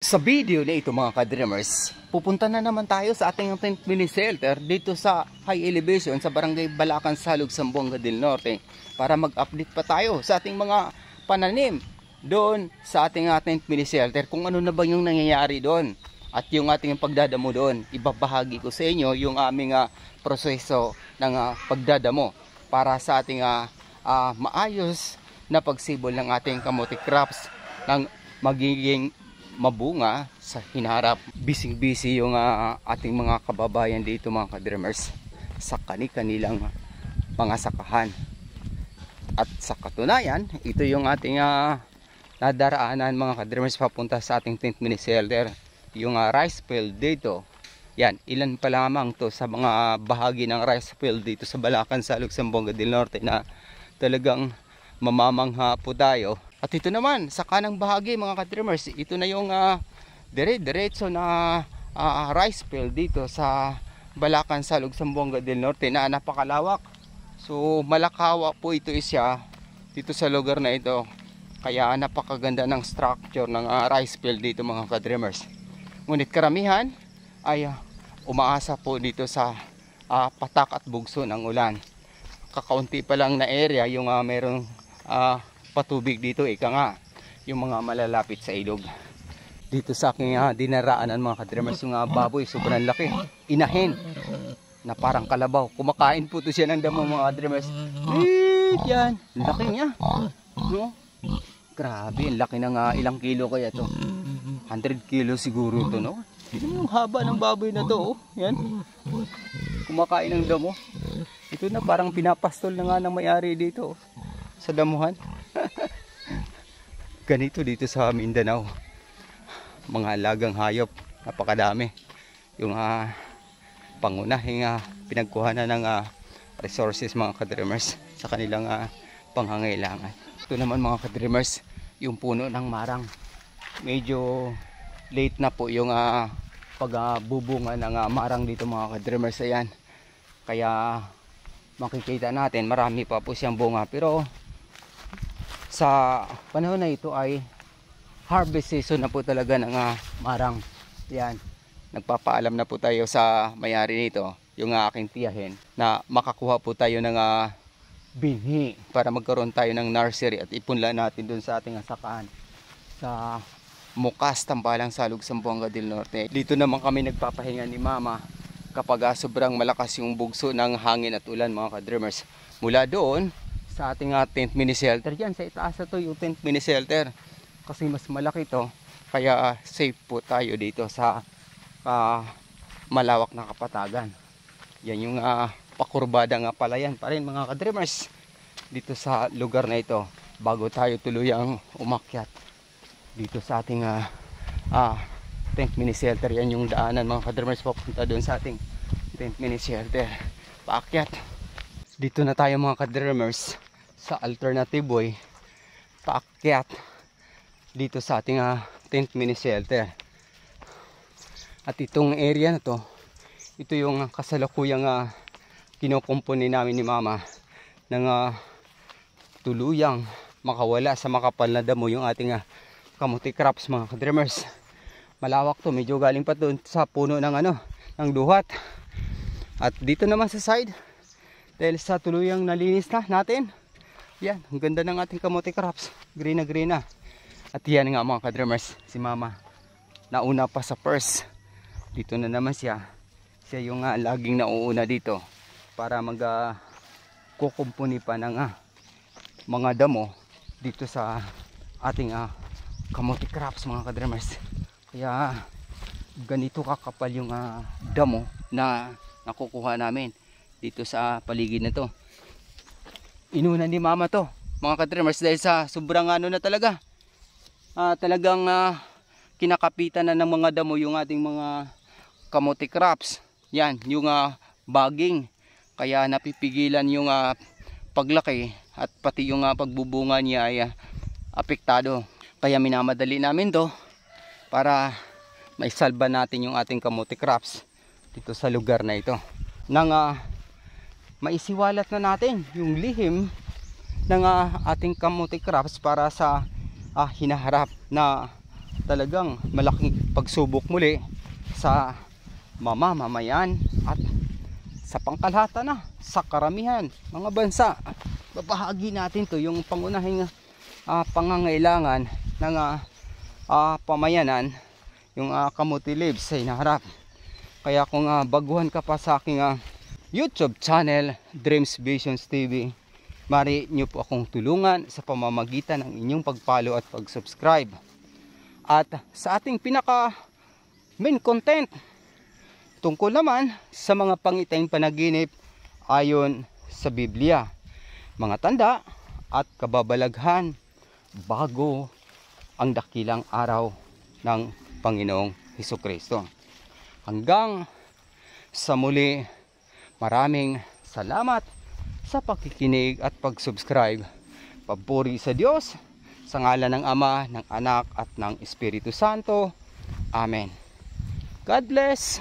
Sa video na ito mga ka-dreamers, pupunta na naman tayo sa ating tent mini shelter dito sa high elevation sa Barangay Balacan, Salug, Zamboanga del Norte para mag-update pa tayo sa ating mga pananim doon sa ating tent mini shelter, kung ano na ba yung nangyayari doon at yung ating pagdadamo doon. Ibabahagi ko sa inyo yung aming proseso ng pagdadamo para sa ating maayos na pagsibol ng ating kamote crops ng magiging mabunga sa hinaharap. Busy yung ating mga kababayan dito mga ka-dreamers sa kanilang mga sakahan. At sa katunayan, ito yung ating nadaraanan mga ka-dreamers papunta sa ating tent mini shelter, yung rice field dito. Yan, ilan pa lamang to sa mga bahagi ng rice field dito sa Balacan, Salug, Zamboanga del Norte na talagang mamamangha po tayo. At ito naman sa kanang bahagi mga ka-dreamers, ito na yung dire-diretso na rice field dito sa Balacan, Salug, Zamboanga del Norte na napakalawak. So malakawa po ito isya dito sa lugar na ito. Kaya napakaganda ng structure ng rice field dito mga ka-dreamers. Ngunit karamihan ay umaasa po dito sa patak at bugso ng ulan. Kakaunti pa lang na area yung merong patubig dito, ika nga yung mga malalapit sa ilog. Dito sa aking dinaraanan mga ka-dreamers, yung baboy sobrang laki, inahin na parang kalabaw. Kumakain po to siya ng damo mga ka-dreamers. Yan, laki niya, no? Grabe, laki ng ilang kilo kaya to. 100 kilo siguro to, no? Yung haba ng baboy na to, oh. Yan, kumakain ng damo. Ito na parang pinapastol na nga ng may-ari dito, oh, sa damuhan. Ganito dito sa Mindanao, mga alagang hayop, napakadami. Yung pangunahing pinagkuhanan ng resources mga ka-dreamers sa kanilang pangangailangan. Ito naman mga ka-dreamers, yung puno ng marang. Medyo late na po yung pagbubunga ng marang dito mga ka-dreamers. Ayan, kaya makikita natin marami pa po siyang bunga, pero sa panahon na ito ay harvest season na po talaga ng marang. Yan, nagpapaalam na po tayo sa may-ari nito, yung aking tiyahin, na makakuha po tayo ng binhi para magkaroon tayo ng nursery at ipunla natin dun sa ating sakahan sa Mukas, Tambalang, Salug, Zamboanga del Norte. Dito naman kami nagpapahinga ni Mama kapag sobrang malakas yung bugso ng hangin at ulan mga ka-dreamers. Mula doon sa ating tent mini shelter, yan sa itaas na to yung tent mini shelter kasi mas malaki to, kaya safe po tayo dito sa malawak na kapatagan. Yan yung pakurbada nga palayan pa rin mga ka-dreamers dito sa lugar na ito bago tayo tuluyang umakyat dito sa ating tent mini shelter. Yan yung daanan mga ka-dreamers papunta doon sa ating tent mini shelter. Paakyat dito na tayo mga ka-dreamers sa alternative way, paakyat dito sa ating tent mini shelter. At itong area na to, ito yung kasalukuyang kinukumpuni namin ni Mama ng tuluyang makawala sa makapal na damo yung ating kamuti crops mga ka-dreamers. Malawak to, medyo galing pa doon sa puno ng ng duhat. At dito naman sa side, dahil sa tuluyang nalinis na natin, yan, ang ganda ng ating kamote crops, green na. At yan nga mga ka-dreamers, si Mama nauna pa sa first. Dito na naman siya yung laging nauuna dito para kukumpuni pa ng mga damo dito sa ating kamote crops mga ka-dreamers. Kaya ganito kakapal yung damo na nakukuha namin dito sa paligid na to. Inuna ni Mama to mga ka-dreamers dahil sa sobrang na talaga, talagang kinakapitan na ng mga damo yung ating mga kamote crops. Yan yung bagging, kaya napipigilan yung paglaki at pati yung pagbubunga niya ay apektado. Kaya minamadali namin to para maisalba natin yung ating kamote crops dito sa lugar na ito, nang maisiwalat na natin yung lihim ng ating kamote crops para sa hinaharap na talagang malaking pagsubok muli sa mamamayan at sa pangkalahatan na, sa karamihan mga bansa. Babahagi natin to yung pangunahing pangangailangan ng pamayanan, yung kamuti leaves sa hinaharap. Kaya kung baguhan ka pa sa aking YouTube channel, Dreams Visions TV, mari nyo po akong tulungan sa pamamagitan ng inyong pag-follow at pag-subscribe. At sa ating pinaka main content, tungkol naman sa mga pangitayng panaginip ayon sa Biblia, mga tanda at kababalaghan bago ang dakilang araw ng Panginoong Hesukristo. Hanggang sa muli, maraming salamat sa pakikinig at pag-subscribe. Papuri sa Diyos, sa ngalan ng Ama, ng Anak at ng Espiritu Santo. Amen. God bless.